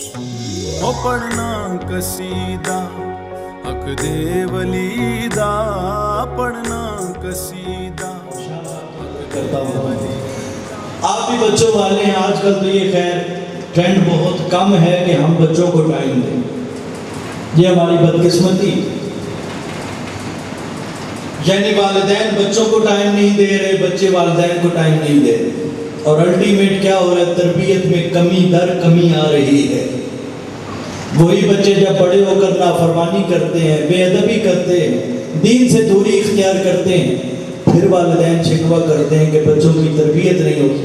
او پڑھنا قصیدہ حق دے ولی دا، پڑھنا قصیدہ کرتا ہوں۔ آپ بھی بچوں والے ہیں، آج کل تو یہ خیر ٹرینڈ بہت کم ہے کہ ہم بچوں کو ٹائم دیں، یہ ہماری بدقسمتی، یعنی والدین بچوں کو ٹائم نہیں دے رہے، بچے والدین کو ٹائم نہیں دے رہے، اور الٹیمیٹ کیا ہو رہا ہے، تربیت میں کمی در کمی آ رہی ہے۔ وہی بچے جب بڑے ہو کر نافرمانی کرتے ہیں، بے ادبی کرتے ہیں، دین سے دوری اختیار کرتے ہیں، پھر والدین شکوہ کرتے ہیں کہ بچوں کی تربیت نہیں ہوتی۔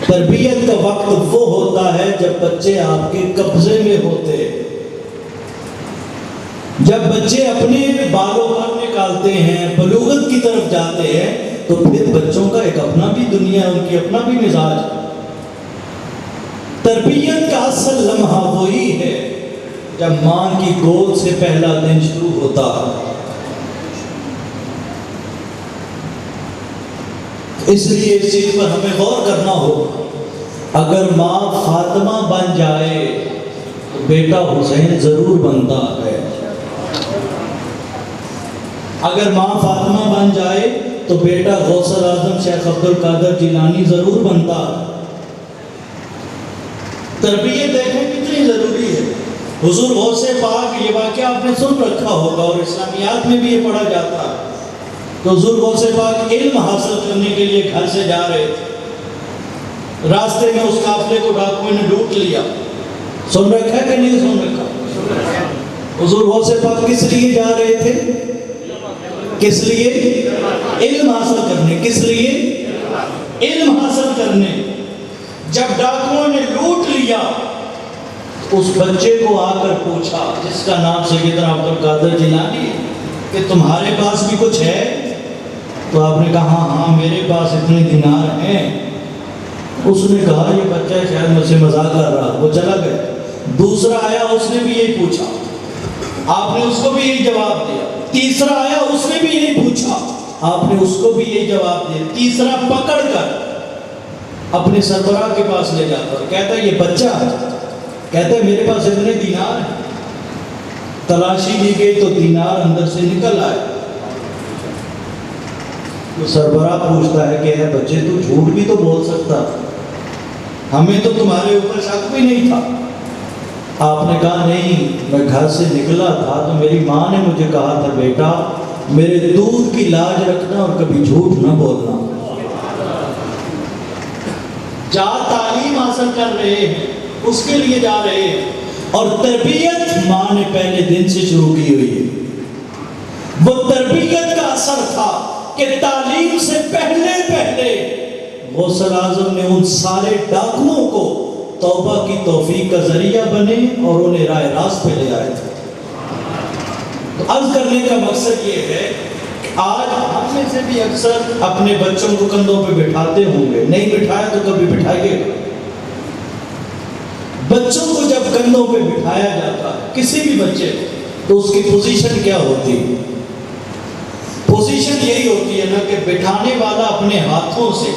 تربیت کا وقت وہ ہوتا ہے جب بچے آپ کے قبضے میں ہوتے ہیں، جب بچے اپنے بالوں پر نکالتے ہیں، بلوغت کی طرف جاتے ہیں، تو پھر بچوں کا ایک اپنا بھی دنیا ہے، ان کی اپنا بھی مزاج ہے۔ تربیت کا اصل لمحہ وہی ہے جب ماں کی گود سے پہلا دن شروع ہوتا ہے۔ اس لیے اس چیز پر ہمیں غور کرنا ہوگا، اگر ماں فاطمہ بن جائے تو بیٹا حسین ضرور بنتا ہے، اگر ماں فاطمہ بن جائے تو بیٹا غوث اعظم شیخ عبد القادر جیلانی ضرور بنتا ہے۔ تربیت دیکھیں کتنی ضروری ہے۔ حضور غوث پاک، یہ واقعہ آپ نے سن رکھا ہوگا اور اسلامیات میں بھی یہ پڑھا جاتا ہے، تو حضور غوث پاک علم حاصل کرنے کے لیے گھر سے جا رہے تھے، راستے میں اس قافلے کو ڈاکوؤں نے لوٹ لیا۔ سن رکھا ہے کہ نہیں سن رکھا؟ حضور غوث پاک کس لیے جا رہے تھے؟ کس لیے؟ علم حاصل کرنے۔ کس لیے؟ علم حاصل کرنے۔ جب ڈاکوؤں نے لوٹ لیا، اس بچے کو آ کر پوچھا جس کا نام سیدنا عبد القادر جیلانی ہے کہ تمہارے پاس بھی کچھ ہے؟ تو آپ نے کہا ہاں میرے پاس اتنے دینار ہیں۔ اس نے کہا یہ بچہ شاید مجھ سے مذاق کر رہا، وہ چلا گیا۔ دوسرا آیا، اس نے بھی یہی پوچھا، آپ نے اس کو بھی یہی جواب دیا۔ تیسرا آیا، اس نے بھی یہی پوچھا، آپ نے اس کو بھی یہی جواب دیا۔ تیسرا پکڑ کر اپنے سربراہ کے پاس لے جاتا، کہتا ہے یہ بچہ ہے، کہتا ہے میرے پاس اتنے دینار ہیں۔ تلاشی دی گئی تو دینار اندر سے نکل آئے۔ تو سربراہ پوچھتا ہے کہ اے بچے تو جھوٹ بھی تو بول سکتا، ہمیں تو تمہارے اوپر شک بھی نہیں تھا۔ آپ نے کہا نہیں، میں گھر سے نکلا تھا تو میری ماں نے مجھے کہا تھا بیٹا میرے دودھ کی لاج رکھنا اور کبھی جھوٹ نہ بولنا۔ جا تعلیم حاصل کر رہے ہیں، اس کے لیے جا رہے ہیں، اور تربیت ماں نے پہلے دن سے شروع کی ہوئی ہے۔ وہ تربیت کا اثر تھا کہ تعلیم سے پہلے غوث اعظم نے ان سارے ڈاکوؤں کو توبہ کی توفیق کا ذریعہ بنے اور انہیں راہ راست پہ لے آئے تھے۔ تو عرض کرنے کا مقصد یہ ہے کہ آج ہم میں سے بھی اکثر اپنے بچوں کو کندھوں پہ بٹھاتے ہوں گے، نہیں بٹھایا تو کبھی بٹھائیے گا۔ بچوں کو جب کندھوں پہ بٹھایا جاتا ہے کسی بھی بچے کو، تو اس کی پوزیشن کیا ہوتی ہے؟ پوزیشن یہی ہوتی ہے نا کہ بٹھانے والا اپنے ہاتھوں سے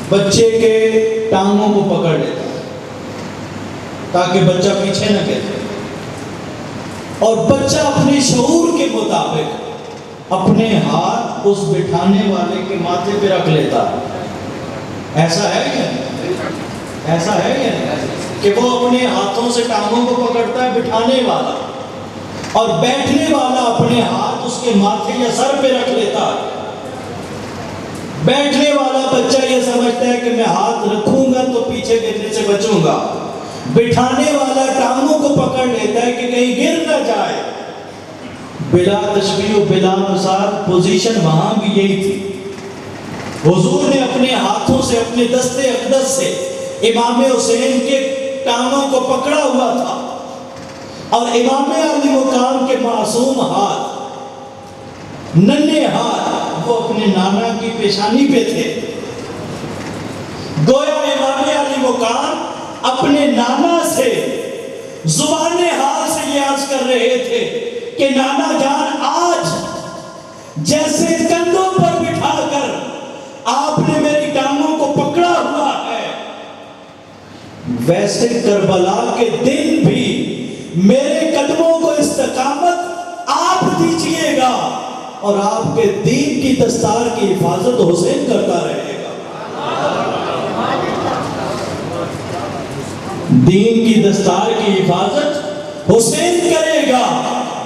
بچے کے ٹانگوں کو پکڑ لیتا ہے تاکہ بچہ پیچھے نہ گر جائے، اور بچہ اپنے شعور کے مطابق اپنے ہاتھ اس بٹھانے والے کے ماتھے پہ رکھ لیتا ہے۔ ایسا ہے یا نہیں؟ ایسا ہے یا نہیں کہ وہ اپنے ہاتھوں سے ٹانگوں کو پکڑتا ہے بٹھانے والا، اور بیٹھنے والا اپنے ہاتھ اس کے ماتھے یا سر پہ رکھ لیتا ہے۔ بیٹھنے والا بچہ یہ سمجھتا ہے کہ میں ہاتھ رکھوں گا تو پیچھے گرنے سے بچوں گا، بٹھانے والا ٹانگوں کو پکڑ لیتا ہے کہ کہیں گر نہ جائے۔ بلا تشبیہ و بلا مثال پوزیشن وہاں بھی یہی تھی۔ حضور نے اپنے ہاتھوں سے، اپنے دستے اقدس سے امام حسین کے ٹانگوں کو پکڑا ہوا تھا، اور امام علی مقام کے معصوم ہاتھ، ننھے ہاتھ، وہ اپنے نانا کی پیشانی پہ تھے۔ گویا امام علی مقام اپنے نانا سے زبان حال سے یہ عرض کر رہے تھے کہ نانا جان آج جیسے کندھوں پر بٹھا کر آپ نے میری ٹانگوں کو پکڑا ہوا ہے، ویسے کربلا کے دن بھی میرے قدموں کو استقامت آپ دیجئے گا اور آپ کے دین کی دستار کی حفاظت حسین کرتا رہے گا. دین کی دستار کی حفاظت حسین کرے گا،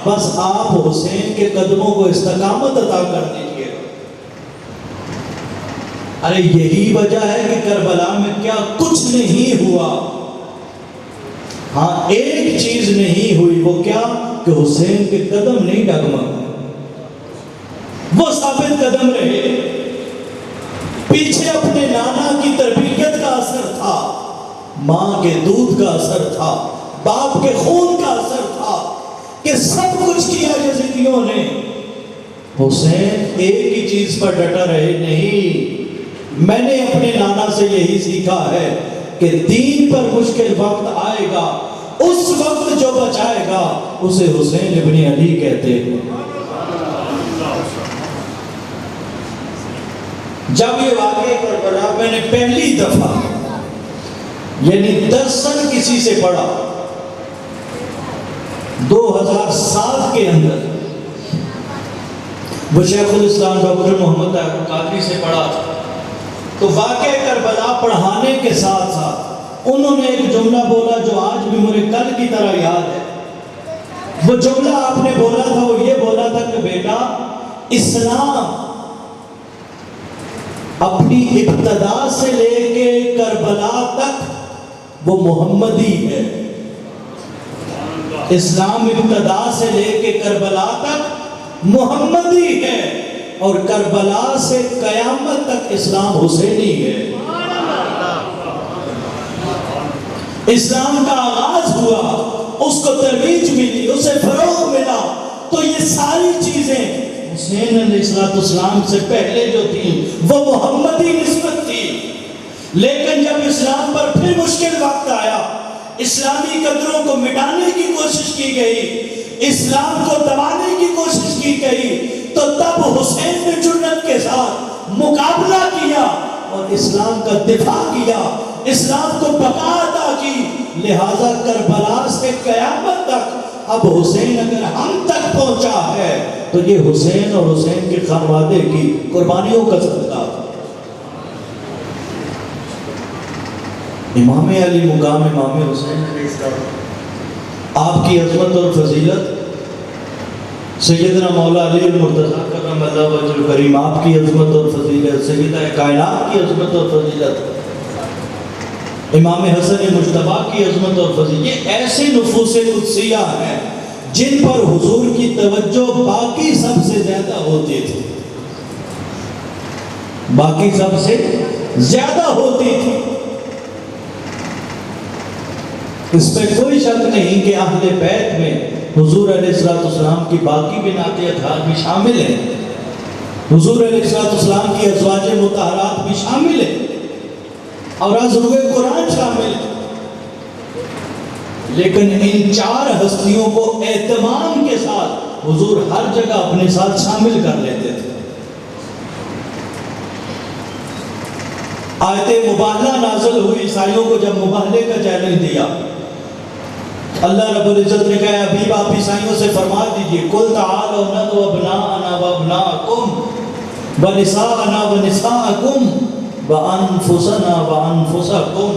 بس آپ حسین کے قدموں کو استقامت عطا کر دیجئے. ارے یہی وجہ ہے کہ کربلا میں کیا کچھ نہیں ہوا. ہاں ایک چیز نہیں ہوئی، وہ کیا؟ کہ حسین کے قدم نہیں ڈگمگے، وہ ثابت قدم رہے. پیچھے اپنے نانا کی تربیت کا اثر تھا، ماں کے دودھ کا اثر تھا، باپ کے خون کا اثر تھا کہ سب کچھ کیا یزیدیوں نے. حسین ایک ہی چیز پر ڈٹا رہے، نہیں میں نے اپنے نانا سے یہی سیکھا ہے کہ دین پر مشکل وقت آئے گا، اس وقت جو بچائے گا اسے حسین ابن علی کہتے ہیں. جب یہ واقعہ کربلا میں نے پہلی دفعہ یعنی 10 سن کسی سے پڑھا 2007 کے اندر، وہ شیخ الاسلام ڈاکٹر محمد طاہر قادری سے پڑھا تھا، تو واقعہ کربلا پڑھانے کے ساتھ ساتھ انہوں نے ایک جملہ بولا جو آج بھی مجھے کل کی طرح یاد ہے. وہ جملہ آپ نے بولا تھا، وہ یہ بولا تھا کہ بیٹا اسلام اپنی ابتدا سے لے کے کربلا تک وہ محمدی ہے. اسلام ابتدا سے لے کے کربلا تک محمدی ہے، اور کربلا سے قیامت تک اسلام حسینی ہے. اسلام کا آغاز ہوا، اس کو ترویج ملی، اسے فروغ ملا، تو یہ ساری چیزیں حسین علیہ السلام سے پہلے جو تھیں وہ محمدی نسبت تھی. لیکن جب اسلام پر پھر مشکل وقت آیا، اسلامی قدروں کو مٹانے کی کوشش کی گئی، اسلام کو دبانے کی کوشش کی گئی، تو تب حسین نے جرأت کے ساتھ مقابلہ کیا اور اسلام کا دفاع کیا، اسلام کو بقا عطا کی. لہذا کربلا سے قیامت تک اب حسین اگر ہم تک پہنچا ہے تو یہ حسین اور حسین کے خانوادے کی قربانیوں کا صدقہ. امام علی مقام امام حسین علیہ السلام، آپ کی عظمت اور فضیلت سیدنا مولا علی المرتضیٰ کرم اللہ وجہ الکریم، آپ کی عظمت اور فضیلت، سیدہ کائنات کی عظمت اور فضیلت، امام حسن مجتبیٰ کی عظمت اور فضیلت، یہ ایسے نفوس قدسیہ ہیں جن پر حضور کی توجہ باقی سب سے زیادہ ہوتی تھی، باقی سب سے زیادہ ہوتی تھی. اس پہ کوئی شک نہیں کہ اہل بیت میں حضور علیہ السلام کی باقی بنات اطہار بھی شامل ہیں، حضور علیہ السلام کی ازواج مطہرات بھی شامل ہیں، اور ازواج قرآن شامل ہیں. لیکن ان 4 ہستیوں کو اہتمام کے ساتھ حضور ہر جگہ اپنے ساتھ شامل کر لیتے تھے. آیت مباہلہ نازل ہوئی، عیسائیوں کو جب مباہلے کا چیلنج دیا، اللہ رب العزت نے کہا ابھی آپ عیسائیوں سے فرما دیجئے قُلْ تَعَالَوْا نَدْعُ أَبْنَاءَنَا وَأَبْنَاءَكُمْ وَنِسَاءَنَا وَنِسَاءَكُمْ وَأَنفُسَنَا وَأَنفُسَكُمْ،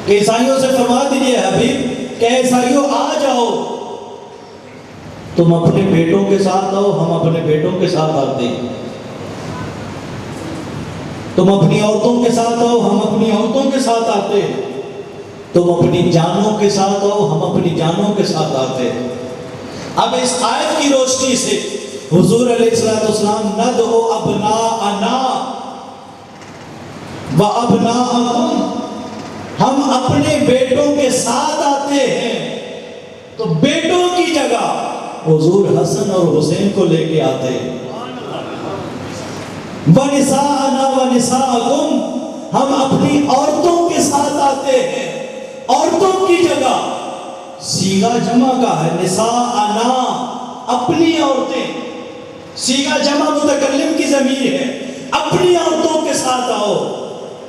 کہ عیسائیوں سے فرما دیجئے حبیب کہ عیسائیوں آ جاؤ، تم اپنے بیٹوں کے ساتھ آؤ، ہم اپنے بیٹوں کے ساتھ آتے ہیں، تم اپنی عورتوں کے ساتھ آؤ، ہم اپنی عورتوں کے ساتھ آتے ہیں، تم اپنی جانوں کے ساتھ آؤ، ہم اپنی جانوں کے ساتھ آتے ہیں. اب اس آیت کی روشنی سے حضور علیہ السلام ندعو ابناءنا وابناءکم، ہم اپنے بیٹوں کے ساتھ آتے ہیں، تو بیٹوں کی جگہ حضور حسن اور حسین کو لے کے آتے ہیں. وَنِسَاءَنَا وَنِسَاءَكُمْ، ہم اپنی عورتوں کے ساتھ آتے ہیں، عورتوں کی جگہ سیغہ جمع کا ہے، نساءنا اپنی عورتیں، سیغہ جمع متکلم کی ضمیر ہے، اپنی عورتوں کے ساتھ آؤ.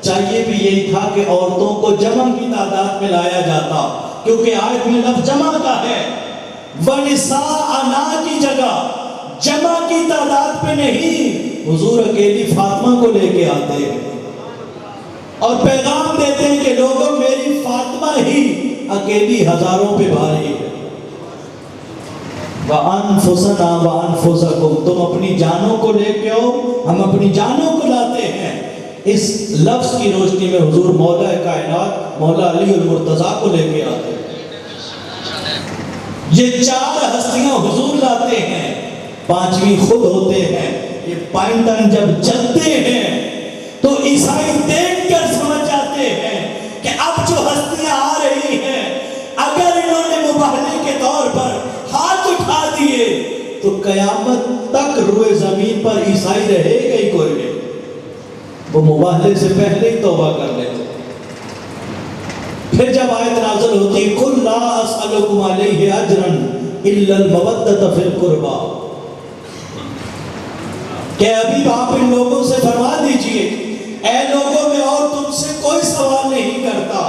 چاہیے بھی یہی تھا کہ عورتوں کو جمع کی تعداد میں لایا جاتا، کیونکہ آیت میں لفظ جمع کا ہے، وَنِسَاءَنَا کی جگہ جمع کی تعداد پہ نہیں، حضور اکیلی فاطمہ کو لے کے آتے ہیں اور پیغام دیتے ہیں کہ لوگوں میری فاطمہ ہی اکیلی ہزاروں پہ بھاری ہے۔ وَأَنفُسَنَا وَأَنفُسَكُمْ، تم اپنی جانوں کو لے کے آؤ، ہم اپنی جانوں کو لاتے ہیں۔ اس لفظ کی روشنی میں حضور مولا کائنات مولا علی المرتضیٰ کو لے کے آتے ہیں۔ یہ چار ہستیاں حضور لاتے ہیں، پانچویں خود ہوتے ہیں۔ یہ پائنٹن جب چلتے ہیں تو عیسائی دیکھ کر سمجھ جاتے ہیں کہ اب جو ہستیاں آ رہی ہیں، اگر انہوں نے مباہلے کے طور پر ہاتھ اٹھا دیے تو قیامت تک روئے زمین پر عیسائی رہے گا ہی کوئی نہیں، وہ مباہلے سے پہلے ہی توبہ کر لیتے۔ پھر جب آیت نازل ہوتی قُلْ لَا أَسْأَلُكُمْ عَلَيْهِ أَجْرًا إِلَّا الْمَوَدَّةَ فِي الْقُرْبَى، کہ ابھی آپ ان لوگوں سے فرما دیجئے اے لوگوں میں اور تم سے کوئی سوال نہیں کرتا،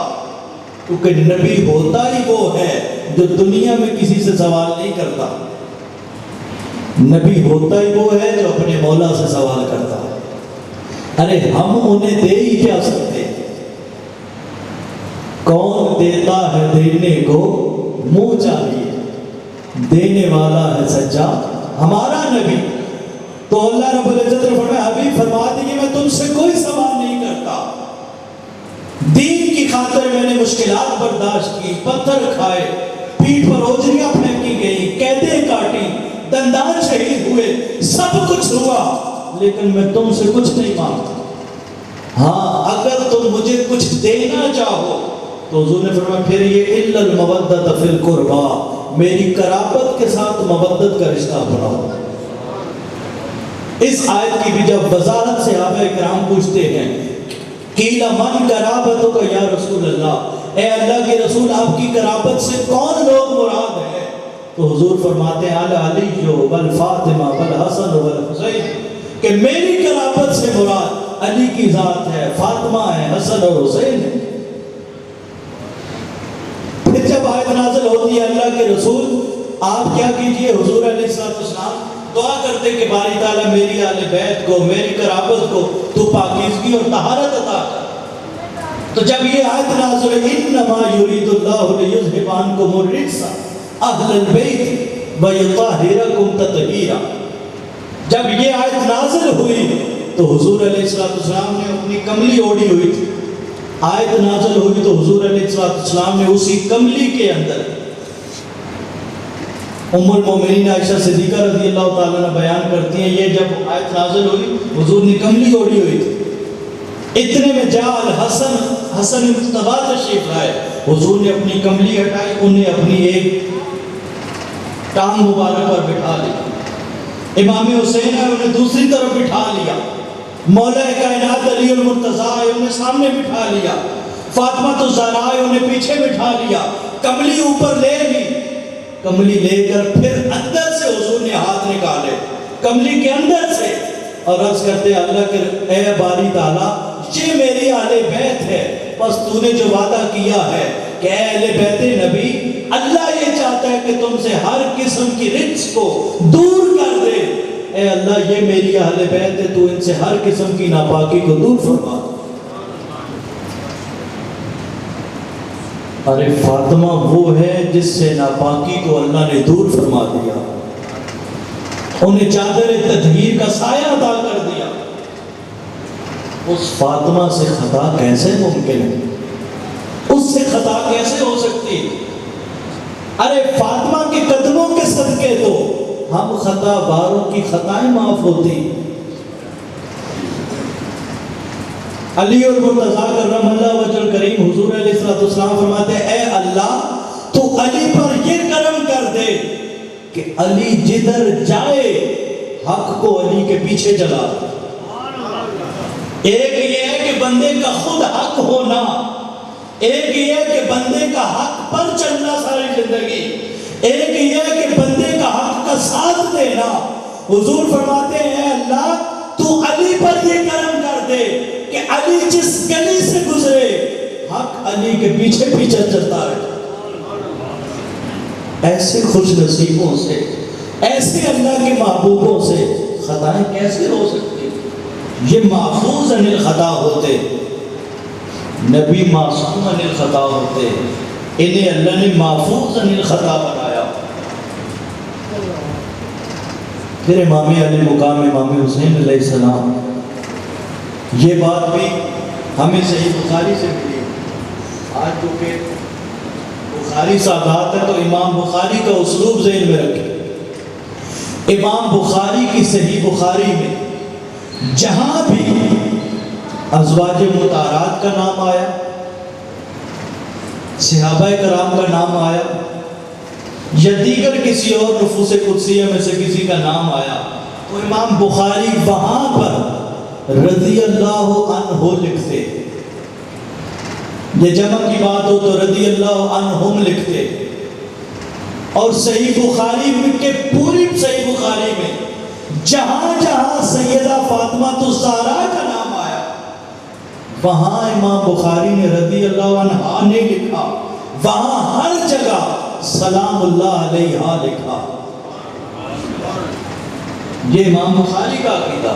کیونکہ نبی ہوتا ہی وہ ہے جو دنیا میں کسی سے سوال نہیں کرتا، نبی ہوتا ہی وہ ہے جو اپنے مولا سے سوال کرتا ہے۔ ارے ہم انہیں دے ہی کیا سکتے، کون دیتا ہے دینے کو منہ چاہیے، دینے والا ہے سچا ہمارا نبی۔ تو اللہ رب العزت نے فرمایا حبیب فرما دیجئے میں تم سے کوئی سوال نہیں کرتا، دین کی خاطر میں نے مشکلات برداشت کی، پتھر کھائے، پیٹھ پر اوجریاں پھینکی گئی، قیدیں کاٹی، دندان شہید ہوئے، سب کچھ ہوا، لیکن میں تم سے کچھ نہیں مانگتا۔ ہاں اگر تم مجھے کچھ دینا چاہو تو حضور نے فرمایا پھر یہ الا المودۃ فی القربى، میری قرابت کے ساتھ مودت کا رشتہ بناؤ۔ اس آیت کی بھی جب وضاحت صحابہ کرام پوچھتے ہیں قیل من قرابتک یا رسول اللہ، اے اللہ کے رسول آپ کی قرابت سے کون لوگ مراد ہے، تو حضور فرماتے ہیں علی والفاطمہ والحسن والحسین، کہ میری قرابت سے مراد علی کی ذات ہے، فاطمہ ہے، حسن اور حسین ہے۔ پھر جب آیت نازل ہوتی ہے اللہ کے رسول آپ کیا کیجئے، حضور علیہ السلام دعا کرتے کہ باری تعالیٰ میری اہل بیت کو، میری قرابت کو تو پاکیزگی اور طہارت عطا کر۔ تو جب یہ آیت نازل ہوئی انما یرید اللہ لیذھب عنکم الرجس اہل البیت ویطہرکم تطہیرا، جب یہ آیت نازل ہوئی تو حضور علیہ السلام نے اپنی کملی اوڑھی ہوئی تھی، آیت نازل ہوئی تو حضور علیہ السلام نے اسی کملی کے اندر، ام المومنین عائشہ صدیقہ رضی اللہ تعالیٰ عنہ بیان کرتی ہیں یہ جب آیت نازل ہوئی حضور نے کملی اوڑھی ہوئی تھی، اتنے میں جاء حسن مصطفیٰ تشریف لائے، حضور نے اپنی کملی ہٹائی، انہیں اپنی ایک ٹانگ مبارک پر بٹھا لیا، امام حسین ہے انہیں دوسری طرف بٹھا لیا، مولا کائنات علی المرتضیٰ ہے انہیں سامنے بٹھا لیا، فاطمہ الزہرا ہے انہیں پیچھے بٹھا لیا، کملی اوپر لے لی، کملی لے کر پھر اندر سے حضور نے ہاتھ نکالے کملی کے اندر سے اور عرض کرتے اللہ کے اے باری تعالیٰ یہ میری اہل بیت ہے، بس تو نے جو وعدہ کیا ہے کہ اے اہل بیت نبی اللہ یہ چاہتا ہے کہ تم سے ہر قسم کی رجس کو دور کر دے، اے اللہ یہ میری اہل بیت ہے تو ان سے ہر قسم کی ناپاکی کو دور فرما۔ ارے فاطمہ وہ ہے جس سے ناپاکی کو اللہ نے دور فرما دیا، انہیں چادر تطہیر کا سایہ عطا کر دیا، اس فاطمہ سے خطا کیسے ممکن ہے، اس سے خطا کیسے ہو سکتی؟ ارے فاطمہ کے قدموں کے صدقے تو ہم خطا باروں کی خطائیں معاف ہوتی۔ علی اور مرتضیٰ کرم اللہ وجہ الکریم حضور علیہ السلام فرماتے ہیں اے اللہ تو علی پر یہ کرم کر دے کہ علی جدھر جائے حق کو علی کے پیچھے چلا۔ ایک یہ ہے کہ بندے کا خود حق ہونا، ایک یہ ہے کہ بندے کا حق پر چلنا ساری زندگی، ایک یہ ہے کہ بندے کا حق کا ساتھ دینا۔ حضور فرماتے ہیں اے اللہ تو علی پر یہ کرم کر دے کہ علی جس گلی سے گزرے حق علی کے پیچھے پیچھے چلتا رہے. ایسے خوش نصیبوں سے، ایسے اللہ کے محبوبوں سے خطائیں کیسے ہو سکتی؟ یہ محفوظ عن الخطا ہوتے، نبی معصوم عن الخطا ہوتے، انہیں اللہ نے محفوظ عن الخطا بنایا. پھر امام علی مقام امام حسین علیہ السلام، یہ بات بھی ہمیں صحیح بخاری سے ملی. آج جو کہ بخاری سادات ہے تو امام بخاری کا اسلوب ذہن میں رکھیں. امام بخاری کی صحیح بخاری میں جہاں بھی ازواج مطہرات کا نام آیا، صحابہ کرام کا نام آیا، یا دیگر کسی اور نفوس قدسیہ میں سے کسی کا نام آیا، تو امام بخاری وہاں پر رضی اللہ عنہ لکھتے. یہ جمع کی بات ہو تو رضی اللہ عنہم لکھتے. اور صحیح بخاری کے پوری صحیح بخاری میں جہاں جہاں سیدہ فاطمہ الزہرا کا نام آیا وہاں امام بخاری نے رضی اللہ عنہا نے لکھا، وہاں ہر جگہ سلام اللہ علیہا لکھا. یہ امام بخاری کا عقیدہ.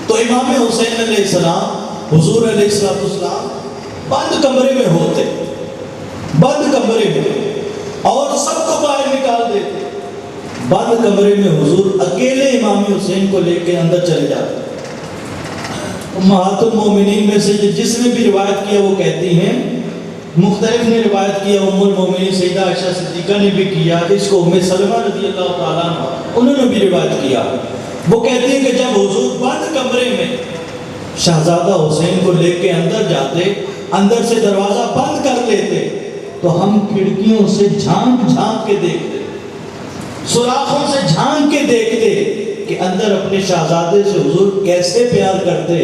تو امام حسین علیہ السلام، حضور علیہ السلام بند کمرے میں ہوتے، بند کمرے میں، اور سب کو باہر نکال دیتے. بند کمرے میں حضور اکیلے امام حسین کو لے کے اندر چلے جاتے. امہات المومنین میں سے جس نے بھی روایت کیا وہ کہتی ہیں، مختلف نے روایت کیا، ام المومنین سیدہ عائشہ صدیقہ نے بھی کیا، اس کو ام سلمہ رضی اللہ تعالیٰ عنہ انہوں نے بھی روایت کیا. وہ کہتی ہیں کہ جب حضور بند کمرے میں شہزادہ حسین کو لے کے اندر جاتے، اندر سے دروازہ بند کر لیتے، تو ہم کھڑکیوں سے جھانک جھانک کے دیکھتے، سوراخوں سے جھانک کے دیکھتے کہ اندر اپنے شہزادے سے حضور کیسے پیار کرتے.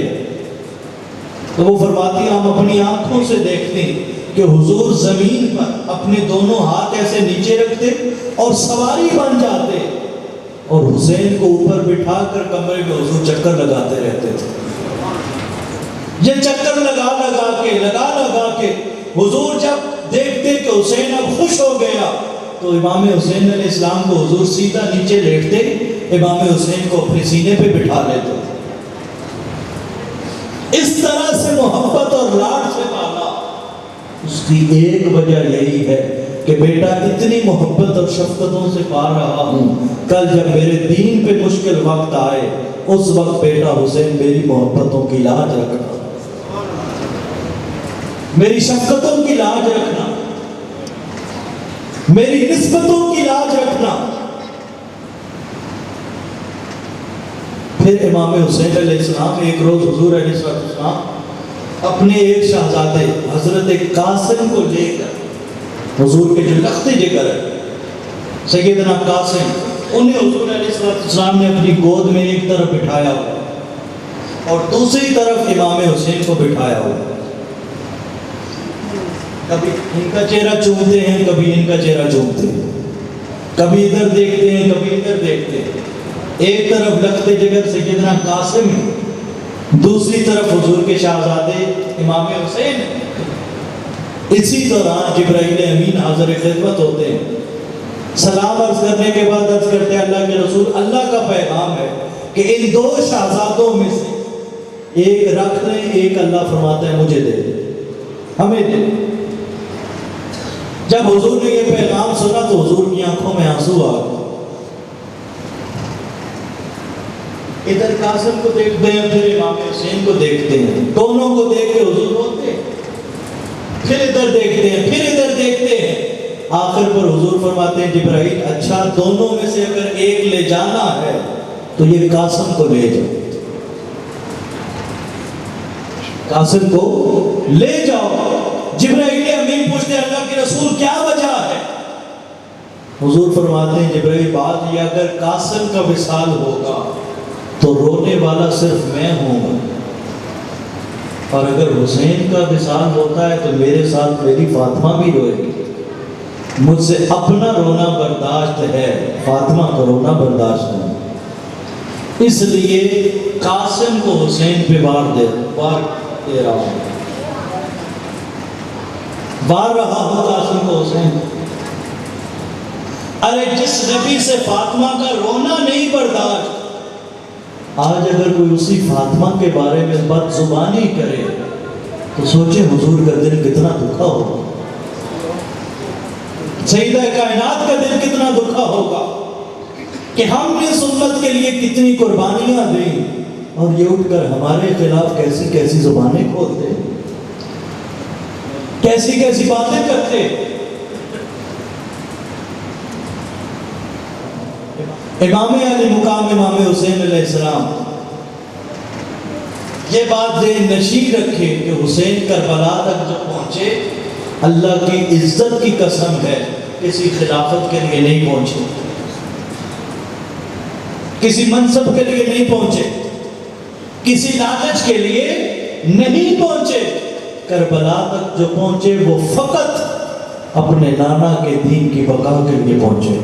تو وہ فرماتی ہم اپنی آنکھوں سے دیکھتے کہ حضور زمین پر اپنے دونوں ہاتھ ایسے نیچے رکھتے اور سواری بن جاتے، اور حسین کو اوپر بٹھا کر کمرے میں حضور چکر لگاتے رہتے تھے. یہ چکر لگا کے حضور جب دیکھتے کہ حسین اب خوش ہو گیا تو امام حسین علیہ السلام کو حضور سیدھا نیچے لیٹتے، امام حسین کو اپنے سینے پہ بٹھا لیتے. اس طرح سے محبت اور لاڈ سے پالا. اس کی ایک وجہ یہی ہے کہ بیٹا اتنی محبت اور شفقتوں سے پا رہا ہوں، کل جب میرے دین پہ مشکل وقت آئے اس وقت بیٹا حسین میری محبتوں کی لاج رکھنا، میری شفقتوں کی لاج رکھنا، میری نسبتوں کی لاج رکھنا. پھر امام حسین علیہ السلام ایک روز حضور علیہ السلام اپنے ایک شہزادے حضرت قاسم کو لے کر، حضور کے جو لخت جگر ہے سیدنا قاسم، انہیں حضور علیہ السلام نے اپنی گود میں ایک طرف بٹھایا ہوا اور دوسری طرف امام حسین کو بٹھایا ہوا. کبھی ان کا چہرہ چومتے ہیں، کبھی ان کا چہرہ چومتے ہیں، کبھی ادھر دیکھتے ہیں، کبھی ادھر دیکھتے ہیں. ایک طرف لخت جگر سیدنا قاسم، دوسری طرف حضور کے شہزادے امام حسین. اسی دوران جبرائیل امین حاضر خدمت ہوتے ہیں. سلام عرض کرنے کے بعد عرض کرتے ہیں اللہ کے رسول، اللہ کا پیغام ہے کہ ان دو شہزادوں میں سے ایک رکھ لیں، ایک اللہ فرماتا ہے مجھے دے دیں، ہمیں دے دیں. جب حضور نے یہ پیغام سنا تو حضور کی آنکھوں میں آنسو آ گئے. ادھر قاسم کو دیکھتے ہیں، پھر امام حسین کو دیکھتے ہیں، دونوں کو دیکھ کے حضور روتے ہیں، پھر ادھر دیکھتے ہیں، پھر ادھر دیکھتے ہیں. آخر پر حضور فرماتے ہیں جبرائیل اچھا دونوں میں سے اگر ایک لے جانا ہے تو یہ قاسم کو لے جاؤ، قاسم کو لے جاؤ. جبرائیل امین پوچھتے اللہ کے رسول کیا وجہ ہے؟ حضور فرماتے ہیں جبرائیل بات یہ اگر قاسم کا وصال ہوگا تو رونے والا صرف میں ہوں گا، اور اگر حسین کا وصال ہوتا ہے تو میرے ساتھ میری فاطمہ بھی روئے گی. مجھ سے اپنا رونا برداشت ہے، فاطمہ کا رونا برداشت نہیں. اس لیے قاسم کو حسین پہ وار دے رہا ہوں، وار رہا ہوں قاسم کو حسین۔ ارے جس نبی سے فاطمہ کا رونا نہیں برداشت، آج اگر کوئی اسی فاطمہ کے بارے میں بد زبانی کرے تو سوچے حضور کا دل کتنا دکھا ہوگا، سیدہ کائنات کا دل کتنا دکھا ہوگا کہ ہم نے سنت کے لیے کتنی قربانیاں دیں اور یہ اٹھ کر ہمارے خلاف کیسی کیسی زبانیں کھولتے، کیسی کیسی باتیں کرتے۔ امام علی مقام امام حسین علیہ السلام یہ بات ذہن نشین رکھے کہ حسین کربلا تک جب پہنچے، اللہ کی عزت کی قسم ہے کسی خلافت کے لیے نہیں پہنچے، کسی منصب کے لیے نہیں پہنچے، کسی لالچ کے لیے نہیں پہنچے۔ کربلا تک جو پہنچے وہ فقط اپنے نانا کے دین کی بقا کے لیے پہنچے۔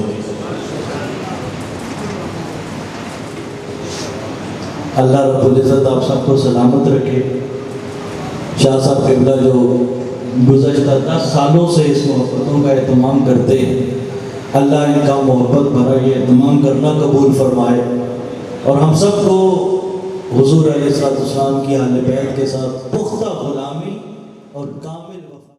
اللہ رب العزت آپ سب کو سلامت رکھے۔ شاہ صاحب قبلہ جو گزشتہ 10 سالوں سے اس محبتوں کا اہتمام کرتے ہیں، اللہ ان کا محبت بھرا یہ اہتمام کرنا قبول فرمائے، اور ہم سب کو حضور علیہ السلام کی اہل بیت کے ساتھ پختہ غلامی اور